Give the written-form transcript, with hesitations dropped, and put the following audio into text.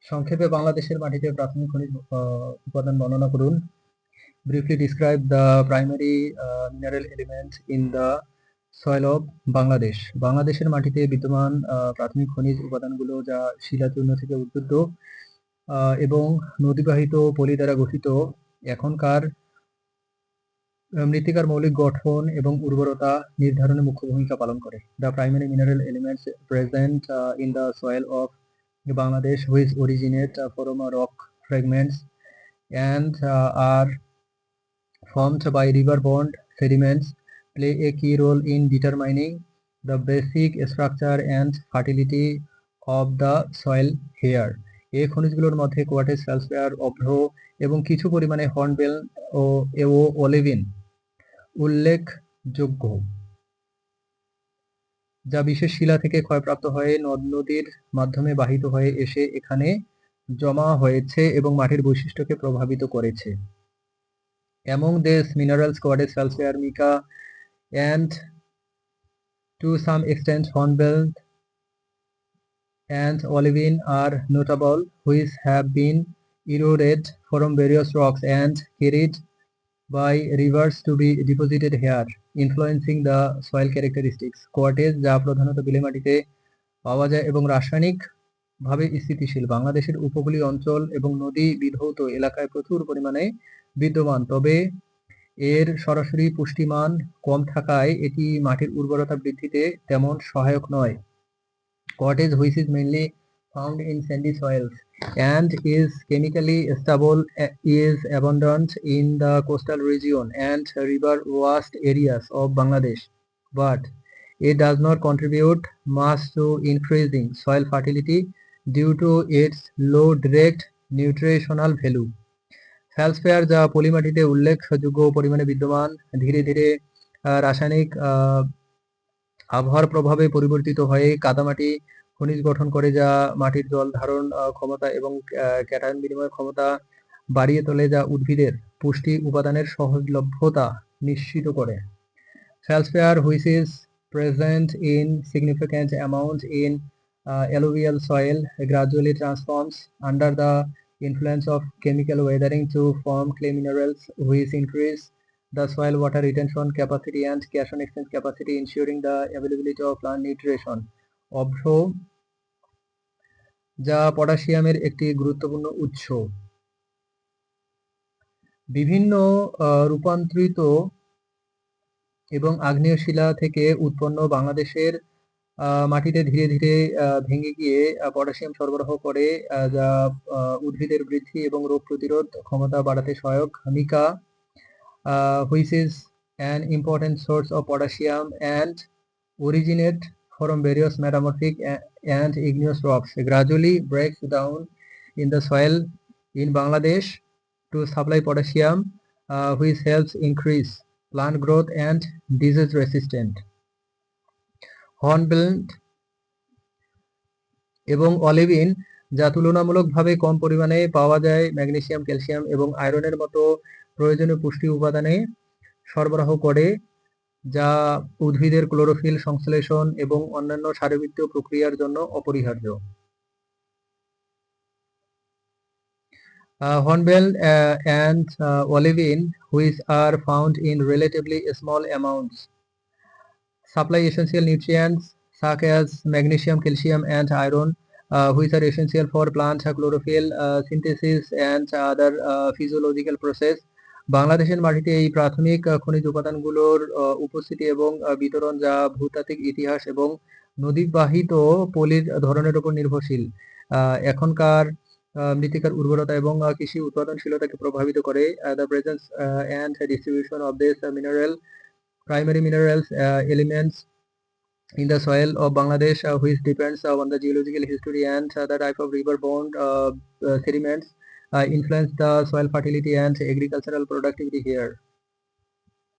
সংক্ষেপে বাংলাদেশের মাটিতে প্রাথমিক খনিজ উপাদান বর্ণনা করুন। Briefly describe the primary mineral elements in the soil of Bangladesh. বাংলাদেশের মাটিতে বিদ্যমান প্রাথমিক খনিজ উপাদানগুলো যা শিলাচূর্ণ থেকে উদ্ভূত এবং নদীবাহিত পলি দ্বারা গঠিত। এখনকার মৃত্তিকার মৌলিক গঠন এবং উর্বরতা নির্ধারণে মুখ্য ভূমিকা পালন করে। The primary mineral elements present in the soil of Bangladesh, which originate from rock fragments and are formed by river-borne sediments, play a key role in determining the basic structure and fertility of the soil here. এই খনিজগুলোর মধ্যে কোয়ার্টেজ, ফেলসপেয়ার, অভ্র এবং কিছু পরিমাণে হর্নবেল ও olivine উল্লেখযোগ্য, যা বিশেষ শিলা থেকে ক্ষয়প্রাপ্ত হয়ে নদ-নদীর মাধ্যমে বাহিত হয়ে এসে এখানে জমা হয়েছে এবং মাটির বৈশিষ্ট্যকে প্রভাবিত করেছে। Among these minerals, quartz, feldspar, mica, and to some extent hornblende and olivine are notable, which have been eroded from various rocks and carried by rivers to be deposited here, influencing the soil characteristics. Quartz, যা প্রধানত বিলে মাটিতে পাওয়া যায় এবং রাসায়নিকভাবে স্থিতিশীল, বাংলাদেশের উপকূলীয় অঞ্চল এবং নদী বিধৌত এলাকায় প্রচুর পরিমাণে বিদ্যমান, তবে এর সরাসরি পুষ্টিমান কম থাকায় এটি মাটির উর্বরতা বৃদ্ধিতে তেমন সহায়ক নয়। Quartz, which is mainly found in sandy soils and is chemically stable, is abundant in the coastal region and river-washed areas of Bangladesh, but it does not contribute much to increasing soil fertility due to its low direct nutritional value. ফেলসপেয়ার, যা পলিমাটিতে উল্লেখযোগ্য পরিমাণে বিদ্যমান, ধীরে ধীরে রাসায়নিক আবহাওয়ার প্রভাবে পরিবর্তিত হয়ে কাদামাটি খনিজ গঠন করে, যা মাটির জল ধারণ ক্ষমতা এবং ক্যাটায়ন বিনিময় ক্ষমতা বাড়িয়ে তোলে, যা উদ্ভিদের পুষ্টি উপাদানের সহজলভ্যতা নিশ্চিত করে। ফেলসপেয়ার, which is present in significant amount in alluvial soil, gradually transforms under the influence of chemical weathering to form clay minerals, which increase the soil water retention capacity and cation exchange capacity, ensuring the availability of plant nutrition. অভ্র, যা পটাশিয়ামের একটি গুরুত্বপূর্ণ উৎস, বিভিন্ন রূপান্তরিত এবং আগ্নেয় শিলা থেকে উৎপন্ন বাংলাদেশের মাটিতে ধীরে ধীরে ভেঙে গিয়ে পটাশিয়াম সরবরাহ করে, যা উদ্ভিদের বৃদ্ধি এবং রোগ প্রতিরোধ ক্ষমতা বাড়াতে সহায়ক। মিকা, which is an important source of potassium and originate from various metamorphic and igneous rocks, gradually breaks down in the soil in Bangladesh to supply potassium, which helps increase plant growth and disease resistant. হর্নবেল্ট এবং olivine, যা তুলনামূলকভাবে কম পরিমাণে পাওয়া যায়, magnesium, calcium এবং আয়রনের মতো প্রয়োজনীয় পুষ্টি উপাদানে সরবরাহ করে, যা উদ্ভিদের ক্লোরোফিল সংশ্লেষণ এবং অন্যান্য শারীরবৃত্তীয় প্রক্রিয়ার জন্য অপরিহার্য। Hornblende and olivine, which are found in relatively small amounts, supply essential nutrients such as magnesium, calcium, and iron, which are essential for plant chlorophyll synthesis and other physiological process. বাংলাদেশের মাটিতে এই প্রাথমিক খনিজ উপাদানগুলোর উপস্থিতি এবং বিতরণ, যা ভূতাত্ত্বিক ইতিহাস এবং নদীবাহিত পলির ধরনের উপর নির্ভরশীল, এখনকার মৃত্তিকার উর্বরতা এবং কৃষি উৎপাদনশীলতাকে প্রভাবিত করে। The presence and distribution of this primary minerals elements in the soil of Bangladesh, which depends on the geological history and the type of river-borne sediments, influence the soil fertility and agricultural productivity here.